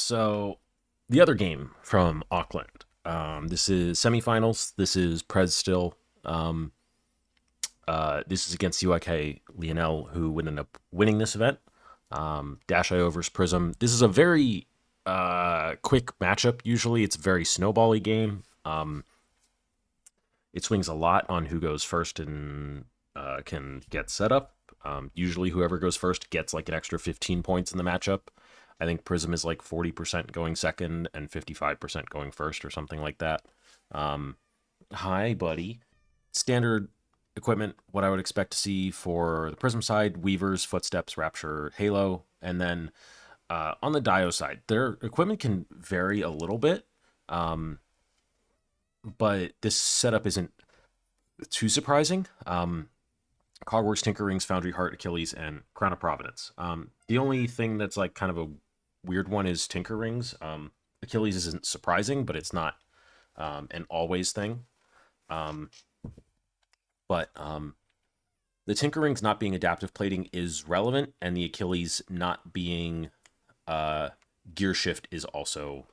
So the other game from Auckland. This is semifinals. This is Prez still. Um, this is against UIK Lionel, who would end up winning this event. Dash IO versus Prism. This is a very quick matchup. Usually, it's a very snowbally game. It swings a lot on who goes first and can get set up. Usually, whoever goes first gets like an extra 15 points in the matchup. I think Prism is like 40% going second and 55% going first or something like that. Hi, buddy. Standard equipment, what I would expect to see for the Prism side: Weavers, Footsteps, Rapture, Halo. And then on the Dio side, their equipment can vary a little bit, but this setup isn't too surprising. Cogworks, Tinkerings, Foundry Heart, Achilles, and Crown of Providence. The only thing that's like kind of a weird one is Tinkerings. Achilles isn't surprising, but it's not an always thing. But the Tinkerings not being adaptive plating is relevant, and the Achilles not being gear shift is also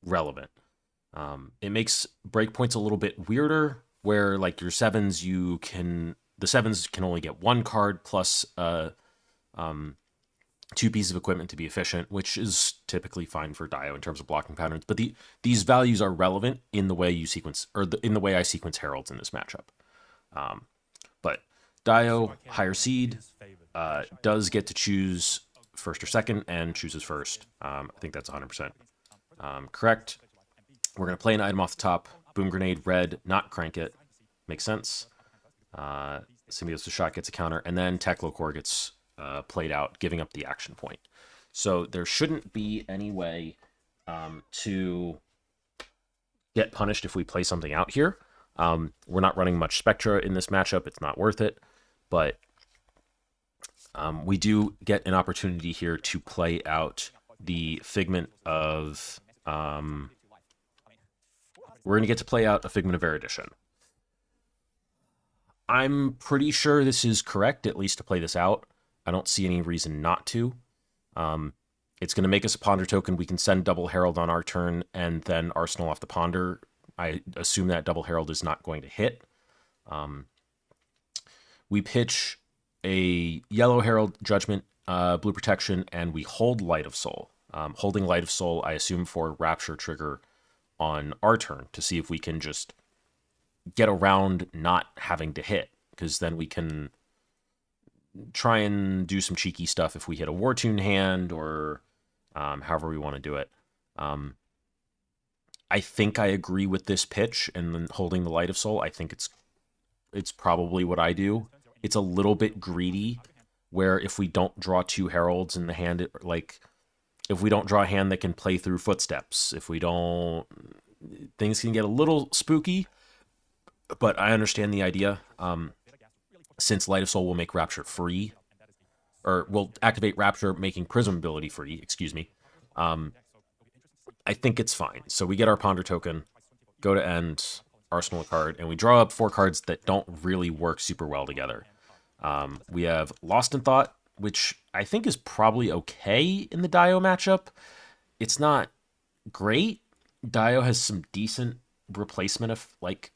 relevant. It makes breakpoints a little bit weirder, where like your sevens, the sevens can only get one card plus two pieces of equipment to be efficient, which is typically fine for Dio in terms of blocking patterns. But these values are relevant in the way you sequence, or in the way I sequence heralds in this matchup. But Dio, higher seed, does get to choose first or second, and chooses first. I think that's 100% correct. We're going to play an item off the top. Boom Grenade, red, not crank it. Makes sense. Symbiosis to shot gets a counter, and then Techlocore gets played out, giving up the action point. So there shouldn't be any way to get punished if we play something out here. We're not running much Spectra in this matchup. It's not worth it. But we do get an opportunity here to play out the Figment of... we're going to get to play out a Figment of Erudition. I'm pretty sure this is correct, at least to play this out. I don't see any reason not to. It's going to make us a Ponder token. We can send Double Herald on our turn and then Arsenal off the Ponder. I assume that Double Herald is not going to hit. We pitch a Yellow Herald, Judgment, Blue Protection, and we hold Light of Soul. Holding Light of Soul, I assume, for Rapture trigger on our turn to see if we can just get around not having to hit, because then we can try and do some cheeky stuff if we hit a War Tune hand, or however we want to do it. I think I agree with this pitch and then holding the Light of Soul. I think it's probably what I do. It's a little bit greedy, where if we don't draw two Heralds in the hand, if we don't draw a hand that can play through Footsteps, if we don't, things can get a little spooky, but I understand the idea. Since Light of Soul will make Rapture free, or will activate Rapture, making Prism ability free, excuse me, I think it's fine. So we get our Ponder token, go to end, Arsenal a card, and we draw up four cards that don't really work super well together. We have Lost in Thought, which I think is probably okay in the Dio matchup. It's not great. Dio has some decent replacement of, like,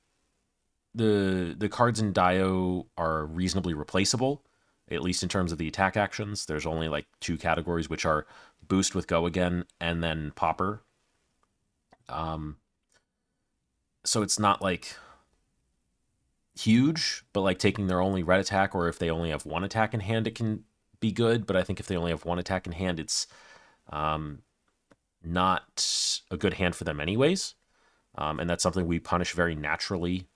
the cards in Dio are reasonably replaceable, at least in terms of the attack actions. There's only like two categories, which are Boost with Go Again and then Popper. So it's not like huge, but like taking their only red attack, or if they only have one attack in hand, it can be good. But I think if they only have one attack in hand, it's not a good hand for them anyways. And that's something we punish very naturally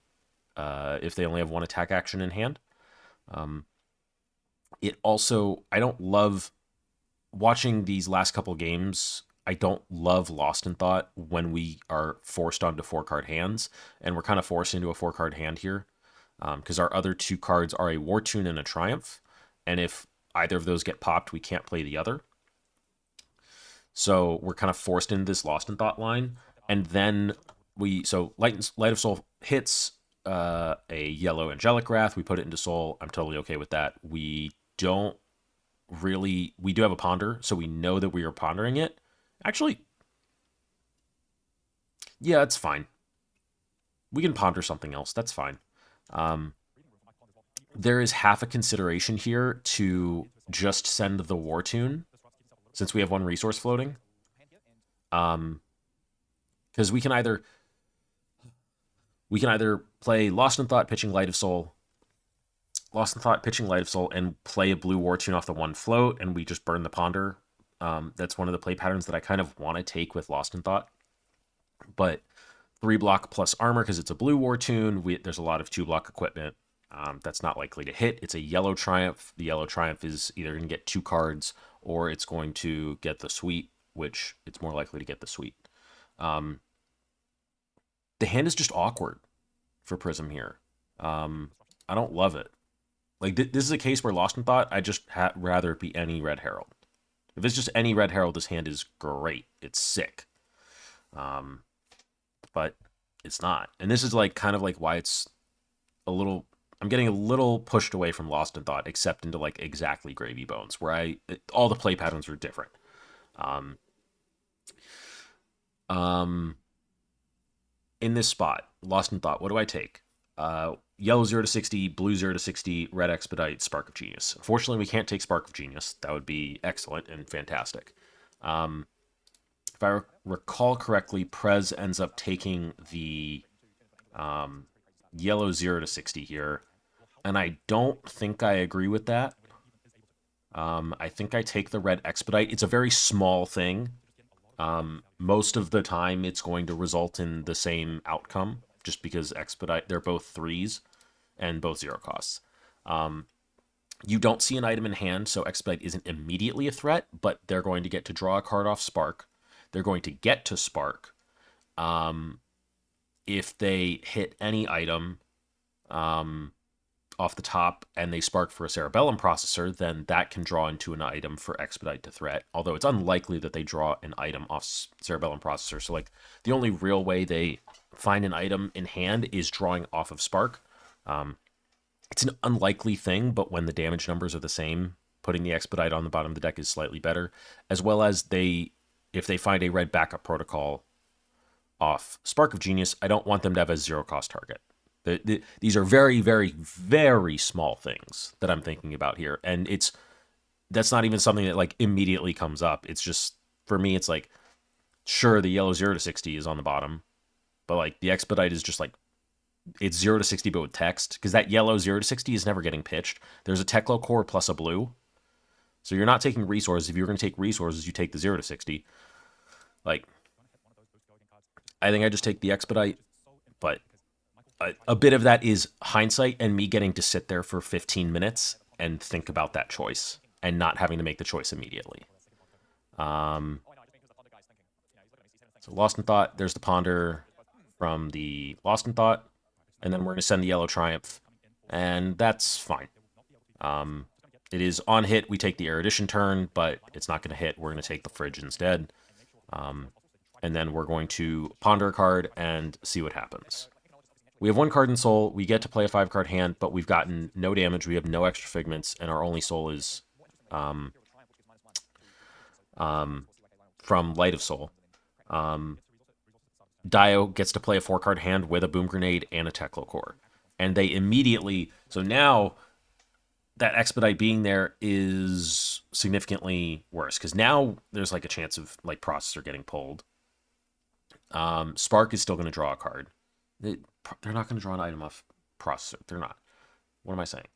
if they only have one attack action in hand. It also, I don't love watching these last couple games. I don't love Lost in Thought when we are forced onto 4-card hands, and we're kind of forced into a 4-card hand here, because our other two cards are a War Tune and a Triumph, and if either of those get popped, we can't play the other. So we're kind of forced into this Lost in Thought line, and then so Light of Soul hits a yellow Angelic Wrath. We put it into Soul. I'm totally okay with that. We don't really, we do have a ponder, so we know that we are pondering it. Actually, yeah, it's fine. We can ponder something else. That's fine. Um, there is half a consideration here to just send the War Tune, since we have one resource floating. Because we can either play Lost in Thought, pitching Light of Soul, Lost in Thought, pitching Light of Soul, and play a blue War Tune off the one float, and we just burn the ponder. That's one of the play patterns that I kind of want to take with Lost in Thought. But 3 block plus armor, because it's a blue War Tune, there's a lot of 2 block equipment. That's not likely to hit. It's a yellow Triumph. The yellow Triumph is either going to get 2 cards or it's going to get the Sweet, which it's more likely to get the Sweet. The hand is just awkward for Prism here. I don't love it. Like, this is a case where Lost in Thought, I just rather it be any Red Herald. If it's just any Red Herald, this hand is great. It's sick. But it's not. And this is like kind of like why it's a little... I'm getting a little pushed away from Lost in Thought, except into like exactly Gravy Bones, where all the play patterns are different. In this spot, Lost in Thought, what do I take? Yellow 0 to 60, blue 0 to 60, red Expedite, Spark of Genius. Unfortunately, we can't take Spark of Genius. That would be excellent and fantastic. If I recall correctly, Prez ends up taking the yellow 0 to 60 here, and I don't think I agree with that. I think I take the red Expedite. It's a very small thing. Most of the time, it's going to result in the same outcome, just because Expedite, they're both 3s and both 0 costs. You don't see an item in hand, so Expedite isn't immediately a threat, but they're going to get to draw a card off Spark. They're going to get to Spark. If they hit any item off the top and they spark for a Cerebellum Processor, then that can draw into an item for Expedite to threat, although it's unlikely that they draw an item off Cerebellum Processor. So, like, the only real way they find an item in hand is drawing off of Spark. It's an unlikely thing, but when the damage numbers are the same, putting the Expedite on the bottom of the deck is slightly better, as well as if they find a red backup protocol off Spark of Genius, I don't want them to have a 0-cost target. These are very, very, very small things that I'm thinking about here, and that's not even something that like immediately comes up. It's just, for me, it's like, sure, the yellow 0 to 60 is on the bottom, but like the Expedite is just like, it's 0 to 60 but with text, because that yellow 0 to 60 is never getting pitched. There's a Teclo core plus a blue, so you're not taking resources. If you're going to take resources, you take the 0 to 60. Like, I think I just take the Expedite, but a bit of that is hindsight and me getting to sit there for 15 minutes and think about that choice and not having to make the choice immediately. So Lost in Thought, there's the Ponder from the Lost in Thought, and then we're going to send the Yellow Triumph, and that's fine. It is on hit, we take the Erudition turn, but it's not going to hit. We're going to take the Fridge instead. And then we're going to ponder a card and see what happens. We have 1 card in Soul. We get to play a 5-card hand, but we've gotten no damage. We have no extra figments, and our only Soul is from Light of Soul. Dio gets to play a 4-card hand with a Boom Grenade and a Teclo Core. And they immediately... So now that Expedite being there is significantly worse, because now there's like a chance of like Processor getting pulled. Spark is still going to draw a card. They're not going to draw an item off Processor. They're not. What am I saying?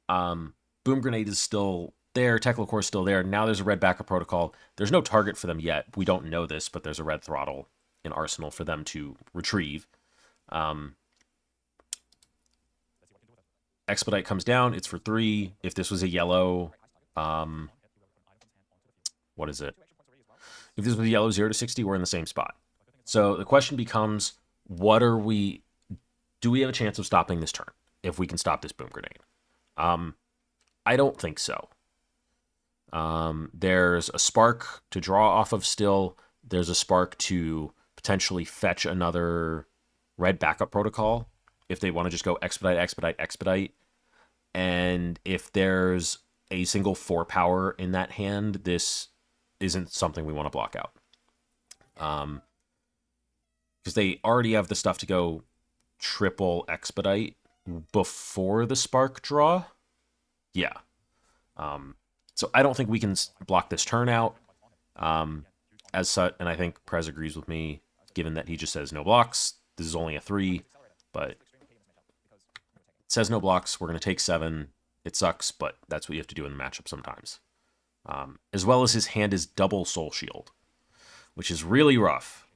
Boom Grenade is still there. Teclo Core is still there. Now there's a red backup protocol. There's no target for them yet. We don't know this, but there's a red throttle in Arsenal for them to retrieve. Expedite comes down. It's for 3. If this was a yellow... what is it? If this was a yellow 0 to 60, we're in the same spot. So the question becomes, do we have a chance of stopping this turn if we can stop this Boom Grenade? I don't think so. There's a Spark to draw off of still. There's a Spark to potentially fetch another red backup protocol if they want to just go Expedite, Expedite, Expedite. And if there's a single 4 power in that hand, this isn't something we want to block out. Because they already have the stuff to go triple expedite before the spark draw. Yeah. So I don't think we can block this turn out. As such, and I think Prez agrees with me, given that he just says no blocks. This is only a 3, but it says no blocks. We're going to take 7. It sucks, but that's what you have to do in the matchup sometimes. As well as his hand is double Soul Shield, which is really rough.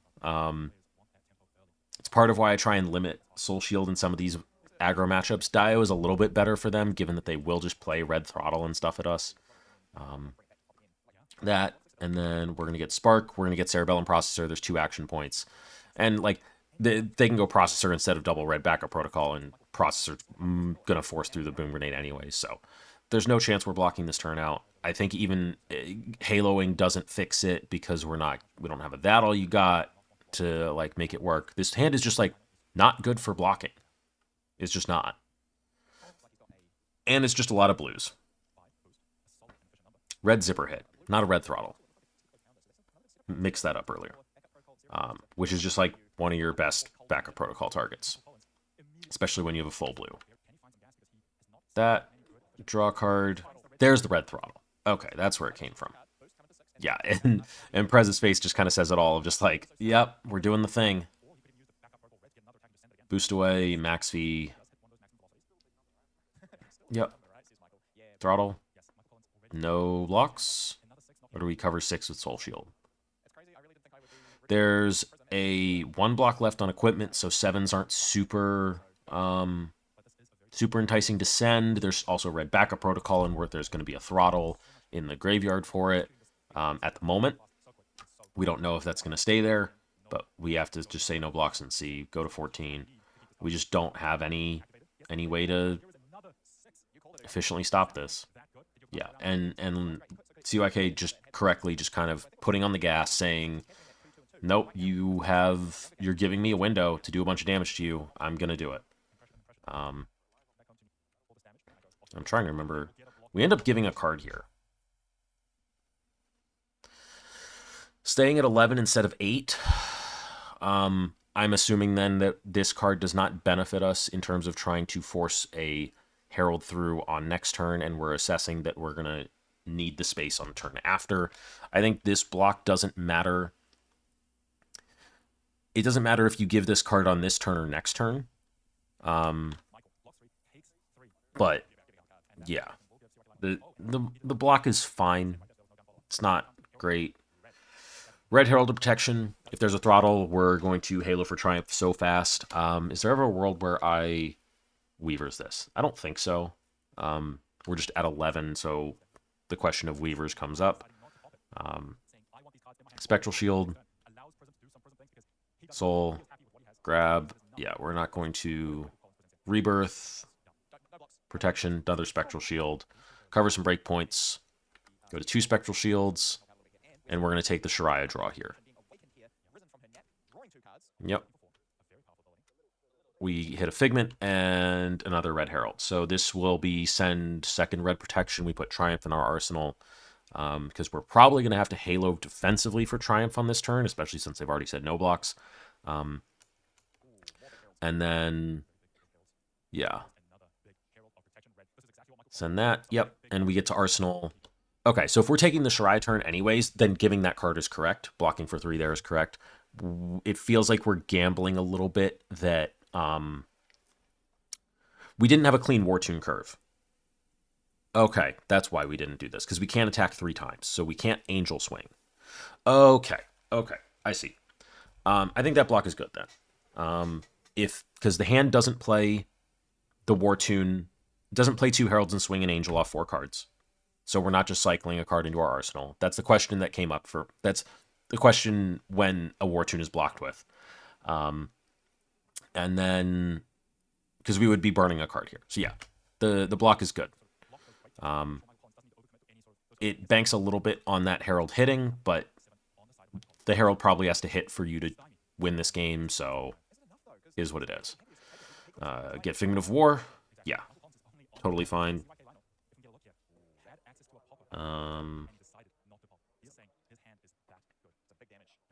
It's part of why I try and limit Soul Shield in some of these aggro matchups. Dio is a little bit better for them, given that they will just play Red Throttle and stuff at us. That, and then we're going to get Spark. We're going to get Cerebellum Processor. There's 2 action points. And, like, they can go Processor instead of double Red Backup Protocol, and Processor's going to force through the Boom Grenade anyway. So there's no chance we're blocking this turn out. I think even haloing doesn't fix it because we don't have a that all you got to like make it work. This hand is just like not good for blocking. It's just not. And it's just a lot of blues. Red Zipper hit, not a Red Throttle. Mixed that up earlier. Which is just like one of your best backup protocol targets. Especially when you have a full blue. That, draw a card. There's the Red Throttle. Okay, that's where it came from. Yeah, and Prez's face just kind of says it all of just like, yep, we're doing the thing. Boost away, max V. Yep. Throttle. No blocks. Or do we cover 6 with Soul Shield? There's a 1 block left on equipment, so 7s aren't super super enticing to send. There's also Red Backup Protocol, and where there's going to be a throttle in the graveyard for it. At the moment, we don't know if that's going to stay there, but we have to just say no blocks and see. Go to 14. We just don't have any way to efficiently stop this. Yeah, and CYK just correctly just kind of putting on the gas, saying, nope, you're giving me a window to do a bunch of damage to you. I'm going to do it. I'm trying to remember. We end up giving a card here. Staying at 11 instead of 8. I'm assuming then that this card does not benefit us in terms of trying to force a Herald through on next turn, and we're assessing that we're going to need the space on the turn after. I think this block doesn't matter. It doesn't matter if you give this card on this turn or next turn. But yeah, the block is fine. It's not great. Red Herald of Protection. If there's a throttle, we're going to Halo for Triumph so fast. Is there ever a world where I Weavers this? I don't think so. We're just at 11, so the question of Weavers comes up. Spectral Shield. Soul. Grab. Yeah, we're not going to Rebirth. Protection. Another Spectral Shield. Cover some breakpoints. Go to 2 Spectral Shields. And we're going to take the Shariah draw here. Yep. We hit a Figment and another Red Herald. So this will be send 2nd Red Protection. We put Triumph in our arsenal because we're probably going to have to Halo defensively for Triumph on this turn, especially since they've already said no blocks. And then, yeah. Send that. Yep. And we get to arsenal. Okay, so if we're taking the Shariah turn anyways, then giving that card is correct. Blocking for 3 there is correct. It feels like we're gambling a little bit that we didn't have a clean War Tune curve. Okay, that's why we didn't do this, because we can't attack 3 times, so we can't Angel Swing. Okay, I see. I think that block is good then. Because the hand doesn't play the War Tune, doesn't play 2 Heralds and swing an Angel off 4 cards. So we're not just cycling a card into our arsenal. That's the question that came up for... That's the question when a War Tune is blocked with. And then... Because we would be burning a card here. So yeah, the block is good. It banks a little bit on that Herald hitting, but the Herald probably has to hit for you to win this game, so is what it is. Get Figment of War. Yeah, totally fine.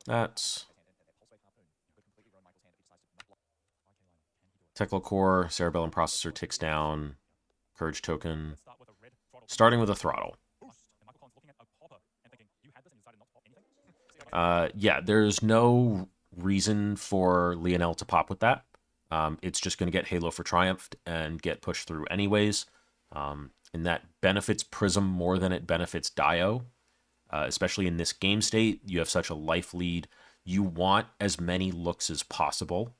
That's Technical Core, Cerebellum Processor ticks down, Courage Token, starting with a throttle. Yeah, there's no reason for Lionel to pop with that. It's just going to get Halo for Triumph and get pushed through anyways. And that benefits Prism more than it benefits Dio. Especially in this game state, you have such a life lead. You want as many looks as possible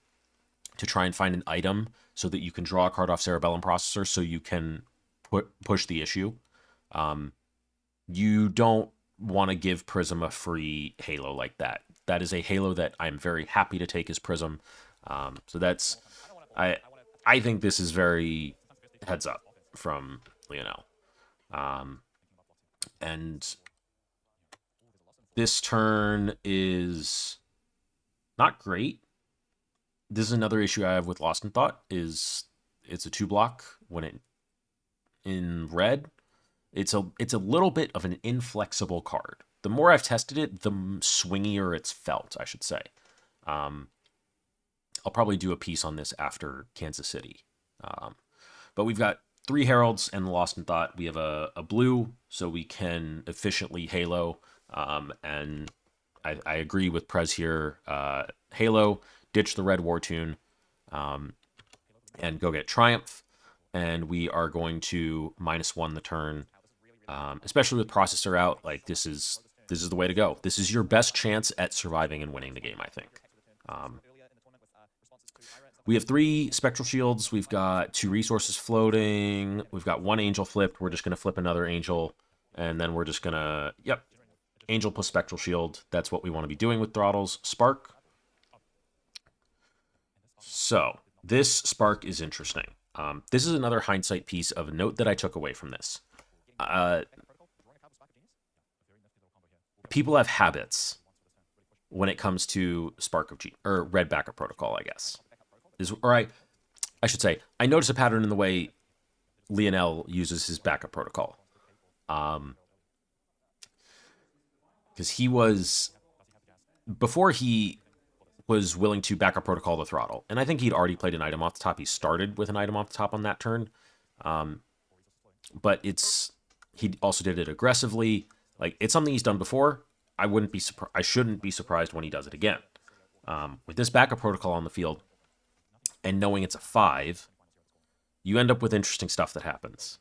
to try and find an item so that you can draw a card off Cerebellum Processor so you can push the issue. You don't want to give Prism a free Halo like that. That is a Halo that I'm very happy to take as Prism. So that's... I think this is very heads up from Lionel. And this turn is not great. This is another issue I have with Lost in Thought, is it's a 2-block when it in red. It's a little bit of an inflexible card. The more I've tested it, the swingier it's felt, I should say. I'll probably do a piece on this after Kansas City. But we've got 3 Heralds and Lost in Thought. We have a blue, so we can efficiently Halo. And I agree with Prez here. Halo, ditch the red War Tune, and go get Triumph. And we are going to -1 the turn. Especially with Processor out, like this is the way to go. This is your best chance at surviving and winning the game, I think. We have 3 Spectral Shields. We've got 2 resources floating. We've got 1 Angel flipped. We're just going to flip another Angel. And then we're just going to, yep, Angel plus Spectral Shield. That's what we want to be doing with throttles. Spark. So this Spark is interesting. This is another hindsight piece of a note that I took away from this. People have habits when it comes to Spark of G, or Red Backup Protocol, I guess. I should say, I notice a pattern in the way Lionel uses his backup protocol. Because he was, before he was willing to backup protocol the throttle, and I think he'd already played an item off the top. He started with an item off the top on that turn. But he also did it aggressively. Like, it's something he's done before. I shouldn't be surprised when he does it again. With this backup protocol on the field, and knowing it's a 5, you end up with interesting stuff that happens.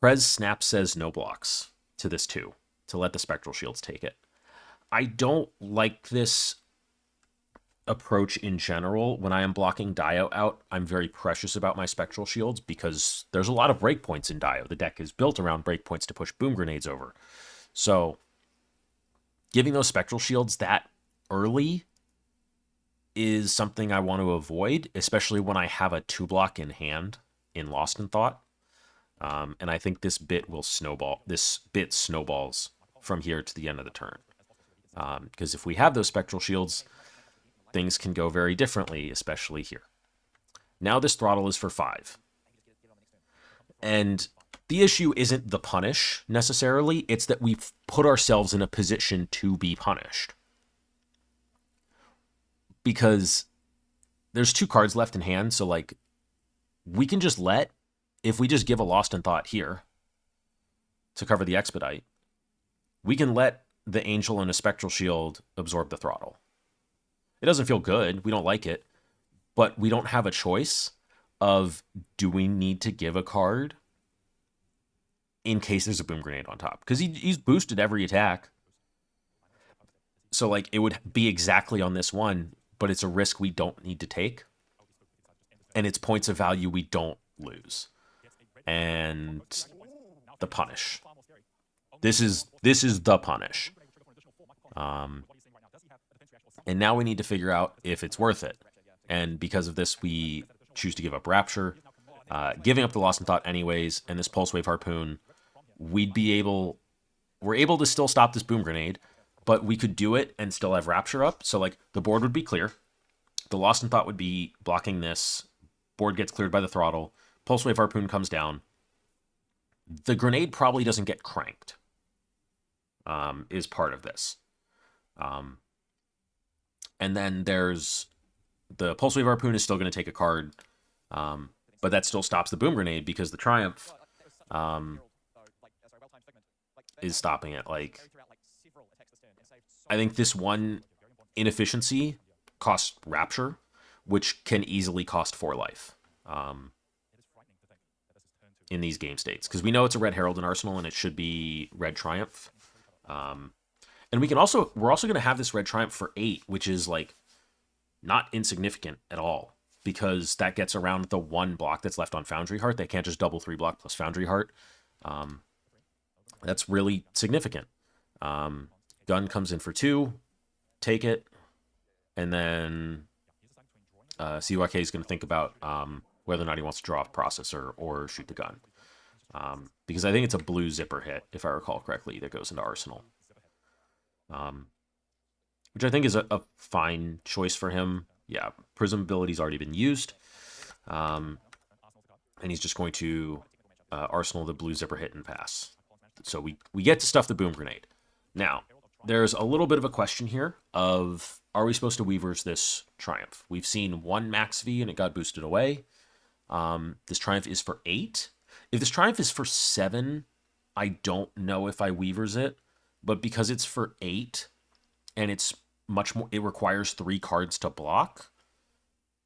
Prez Snap says no blocks to this 2, to let the Spectral Shields take it. I don't like this approach in general. When I am blocking Dio out, I'm very precious about my Spectral Shields because there's a lot of breakpoints in Dio. The deck is built around breakpoints to push boom grenades over. So giving those Spectral Shields that early is something I want to avoid, especially when I have a 2-block in hand in Lost in Thought. And I think this bit will snowball. This bit snowballs from here to the end of the turn. Because if we have those Spectral Shields, things can go very differently, especially here. Now this throttle is for 5. And the issue isn't the punish, necessarily. It's that we've put ourselves in a position to be punished. Because there's 2 cards left in hand, so, like, we can just if we just give a Lost in Thought here to cover the Expedite, we can let the Angel and a Spectral Shield absorb the throttle. It doesn't feel good. We don't like it. But we don't have a choice of, do we need to give a card in case there's a boom grenade on top? Because he's boosted every attack. So, like, it would be exactly on this one, but it's a risk we don't need to take. And it's points of value we don't lose. And the punish. This is the punish. And now we need to figure out if it's worth it. And because of this, we choose to give up Rapture. Giving up the Lost in Thought anyways, and this Pulse Wave Harpoon, we're able to still stop this boom grenade, but we could do it and still have Rapture up. So, like, the board would be clear. The Lost in Thought would be blocking this. Board gets cleared by the throttle. Pulse Wave Harpoon comes down. The grenade probably doesn't get cranked, is part of this. And then there's the Pulse Wave Harpoon is still going to take a card, but that still stops the Boom Grenade because the Triumph is stopping it. Like, I think this one inefficiency costs Rapture, which can easily cost 4 life in these game states. Because we know it's a Red Herald in Arsenal, and it should be Red Triumph. And we're also going to have this Red Triumph for 8, which is like not insignificant at all, because that gets around the 1 block that's left on Foundry Heart. They can't just double 3 block plus Foundry Heart. That's really significant. Gun comes in for 2, take it, and then CYK is going to think about whether or not he wants to draw off Processor or shoot the gun. Because I think it's a blue zipper hit, if I recall correctly, that goes into Arsenal. Which I think is a fine choice for him. Yeah, Prism ability's already been used. And he's just going to Arsenal the blue zipper hit and pass. So we get to stuff the Boom Grenade. Now, there's a little bit of a question here of, are we supposed to Weavers this Triumph? We've seen 1 max V and it got boosted away. This Triumph is for 8. If this Triumph is for 7, I don't know if I Weavers it. But because it's for 8 and it's much more, it requires 3 cards to block.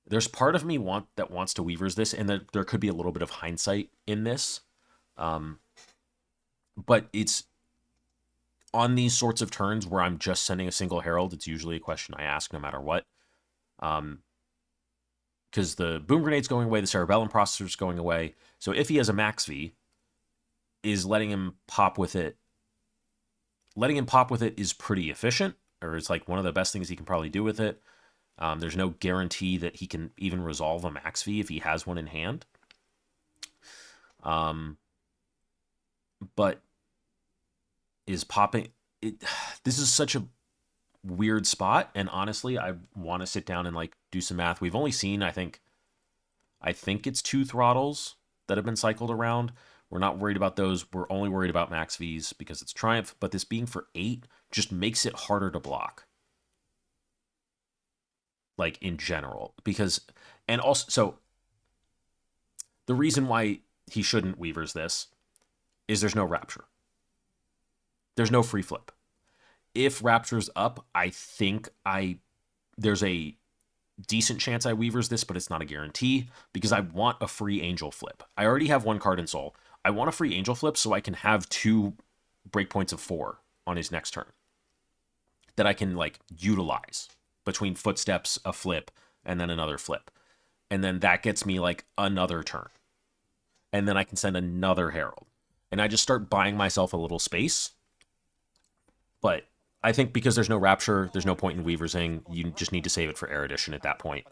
There's part of me that wants to Weavers this, and there could be a little bit of hindsight in this. But it's on these sorts of turns where I'm just sending a single Herald. It's usually a question I ask no matter what. Because the Boom Grenade's going away, the Cerebellum Processor's going away. So if he has a max V, is letting him pop with it. Letting him pop with it is pretty efficient, or it's like one of the best things he can probably do with it. There's no guarantee that he can even resolve a max V if he has one in hand. But is popping it? This is such a weird spot, and honestly, I want to sit down and like do some math. We've only seen, I think it's 2 throttles that have been cycled around. We're not worried about those. We're only worried about max Vs because it's Triumph. But this being for 8 just makes it harder to block. Like, in general. Because, and also, so, the reason why he shouldn't Weavers this is there's no Rapture. There's no free flip. If Rapture's up, I think there's a decent chance I Weavers this, but it's not a guarantee because I want a free Angel flip. I already have 1 card in Soul. I want a free Angel flip so I can have 2 breakpoints of 4 on his next turn that I can like utilize between Footsteps, a flip, and then another flip. And then that gets me like another turn. And then I can send another Herald. And I just start buying myself a little space. But I think because there's no Rapture, there's no point in Weaversing. You just need to save it for Erudition at that point.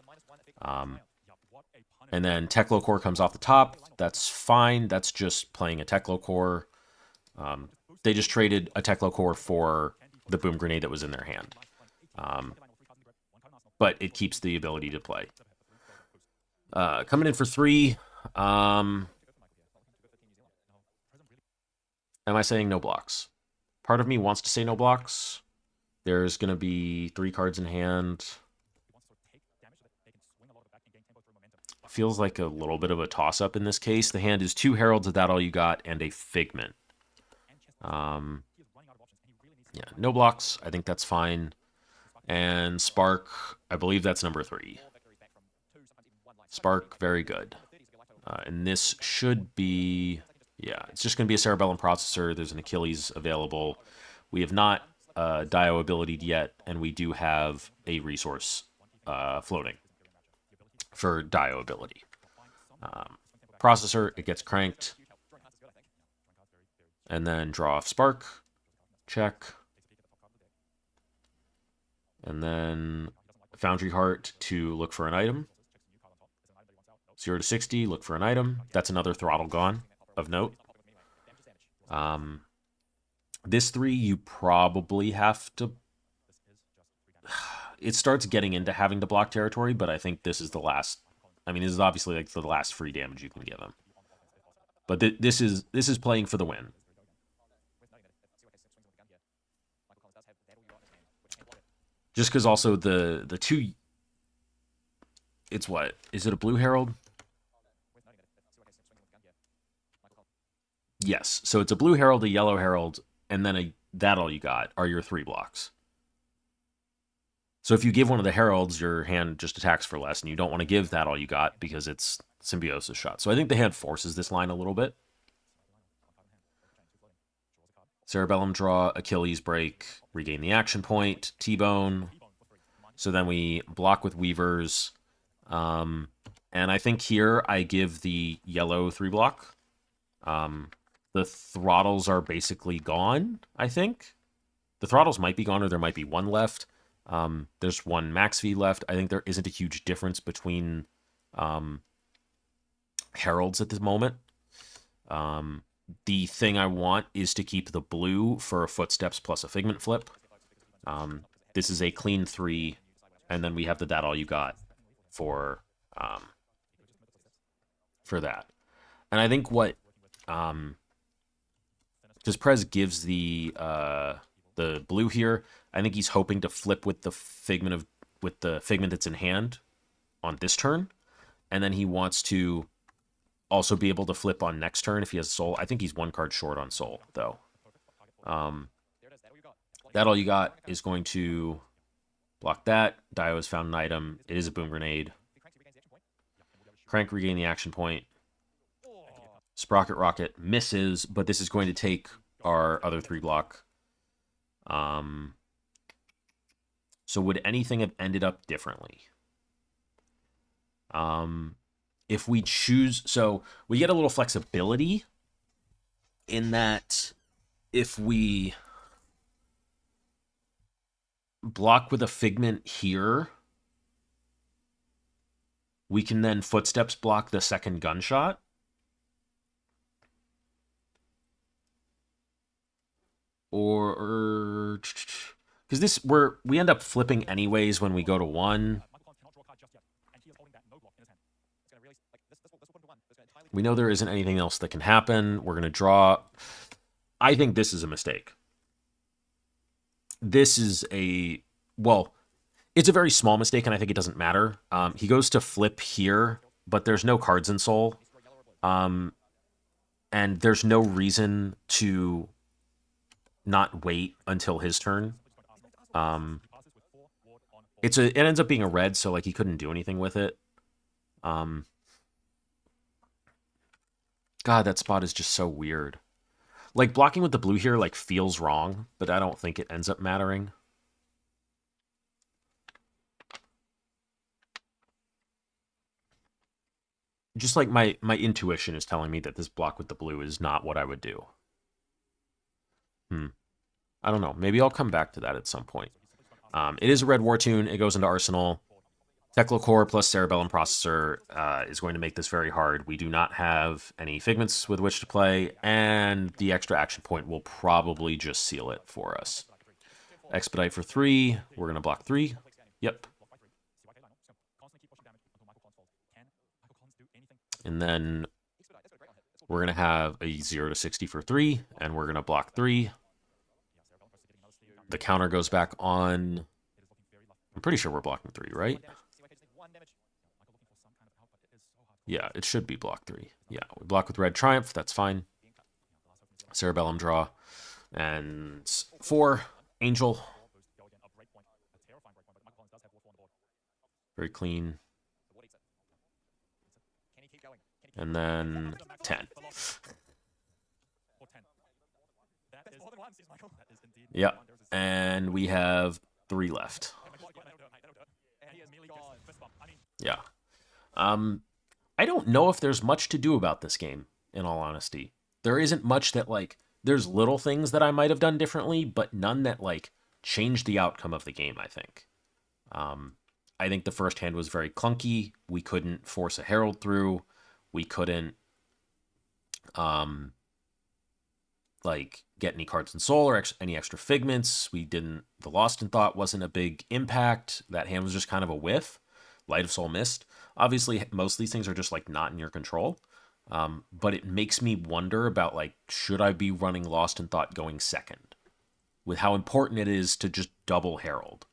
And then Teklo Core comes off the top. That's fine. That's just playing a Teklo Core. They just traded a Teklo Core for the Boom Grenade that was in their hand. But it keeps the ability to play. Coming in for 3. Am I saying no blocks? Part of me wants to say no blocks. There's going to be 3 cards in hand. Feels like a little bit of a toss-up in this case. The hand is 2 Heralds, is that all you got, and a Figment. Yeah, no blocks. I think that's fine. And Spark, I believe that's number 3. Spark, very good. And this should be... Yeah, it's just going to be a Cerebellum Processor. There's an Achilles available. We have not Dio ability'd yet, and we do have a resource floating for Dio ability. Processor, it gets cranked. And then draw off Spark. Check. And then Foundry Heart to look for an item. 0 to 60, look for an item. That's another throttle gone. Of note. This 3, you probably have to... It starts getting into having to block territory, but I think this is the last... I mean, this is obviously like the last free damage you can give him. But this is playing for the win. Just because also the two, it's what? Is it a blue herald? Yes. So it's a blue herald, a yellow herald, and then that all you got are your 3 blocks. So if you give one of the heralds, your hand just attacks for less, and you don't want to give that all you got because it's symbiosis shot. So I think the hand forces this line a little bit. Cerebellum draw, Achilles break, regain the action point, T-bone. So then we block with Weavers. And I think here I give the yellow 3 block. The throttles are basically gone, I think. The throttles might be gone, or there might be one left. There's one max V left. I think there isn't a huge difference between heralds at this moment. The thing I want is to keep the blue for a footsteps plus a figment flip. This is a clean 3, and then we have the that all you got for that. And I think what because Prez gives the blue here, I think he's hoping to flip with the figment that's in hand on this turn, and then he wants to also be able to flip on next turn if he has soul. I think he's 1 card short on soul though. That all you got is going to block that. Dio has found an item. It is a boom grenade. Crank regain the action point. Sprocket Rocket misses, but this is going to take our other 3 block. So would anything have ended up differently? If we choose... So we get a little flexibility in that if we block with a figment here, we can then footsteps block the second gunshot. Or because this we end up flipping anyways when we go to 1. We know there isn't anything else that can happen. We're going to draw. I think this is a mistake. This is it's a very small mistake, and I think it doesn't matter. He goes to flip here, but there's no cards in soul. And there's no reason to not wait until his turn. It ends up being a red, so like he couldn't do anything with it. God, that spot is just so weird. Like blocking with the blue here like feels wrong, but I don't think it ends up mattering. Just like my intuition is telling me that this block with the blue is not what I would do. I don't know. Maybe I'll come back to that at some point. It is a red war tune. It goes into Arsenal. Tecla Core plus Cerebellum Processor is going to make this very hard. We do not have any figments with which to play, and the extra action point will probably just seal it for us. Expedite for 3. We're going to block 3. Yep. And then we're going to have a 0 to 60 for 3, and we're going to block 3. The counter goes back on. I'm pretty sure we're blocking 3, right? Yeah, it should be block 3. Yeah, we block with Red Triumph. That's fine. Cerebellum draw. And 4, Angel. Very clean. And then 10. Yeah, and we have 3 left. Yeah. I don't know if there's much to do about this game, in all honesty. There isn't much that, like, there's little things that I might have done differently, but none that, like, changed the outcome of the game, I think. I think the first hand was very clunky. We couldn't force a Herald through. We couldn't, like, get any cards in soul or any extra figments. The Lost in Thought wasn't a big impact. That hand was just kind of a whiff. Light of Soul missed. Obviously, most of these things are just, like, not in your control. But it makes me wonder about, like, should I be running Lost in Thought going second? With how important it is to just double Herald.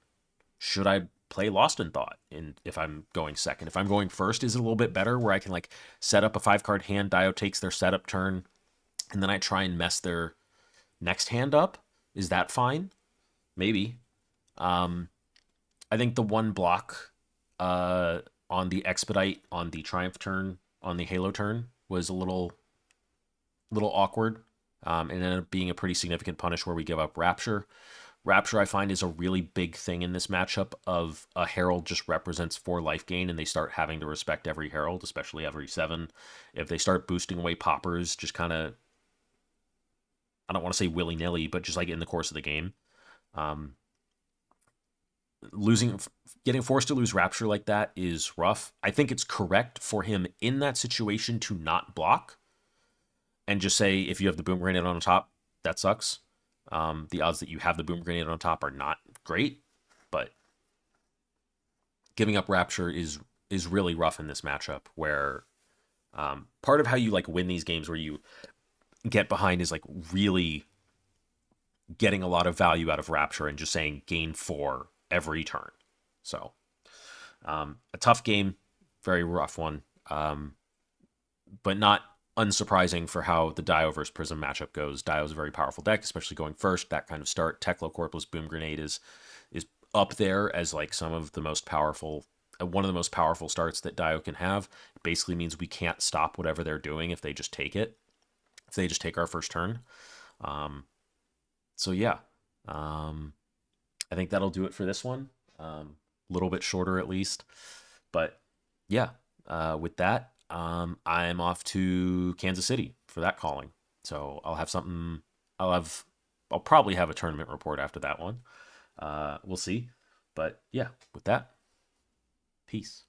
Should I play Lost in Thought if I'm going second? If I'm going first, is it a little bit better where I can, like, set up a 5-card hand, Dio takes their setup turn, and then I try and mess their next hand up? Is that fine? Maybe. Um, I think the one block on the Expedite on the Triumph turn, on the Halo turn, was a little awkward. It ended up being a pretty significant punish where we give up Rapture. Rapture, I find, is a really big thing in this matchup of a Herald just represents 4 life gain, and they start having to respect every Herald, especially every 7. If they start boosting away poppers, just kind of, I don't want to say willy-nilly, but just like in the course of the game. Um, getting forced to lose Rapture like that is rough. I think it's correct for him in that situation to not block and just say, if you have the Boom Grenade on top, that sucks. The odds that you have the Boom Grenade on top are not great, but giving up Rapture is really rough in this matchup, where part of how you, like, win these games where you get behind is, like, really getting a lot of value out of Rapture and just saying gain 4 every turn. So a tough game, very rough one, but not unsurprising for how the Dio versus Prism matchup goes. Dio's a very powerful deck, especially going first. That kind of start, Tekla Corpus Boom Grenade is up there as, like, some of the most powerful, one of the most powerful starts that Dio can have. It basically means we can't stop whatever they're doing if they just take it. If they just take our first turn. So yeah, I think that'll do it for this one. A little bit shorter at least, but yeah. With that, I'm off to Kansas City for that calling. So I'll have something. I'll probably have a tournament report after that one. We'll see. But yeah, with that, peace.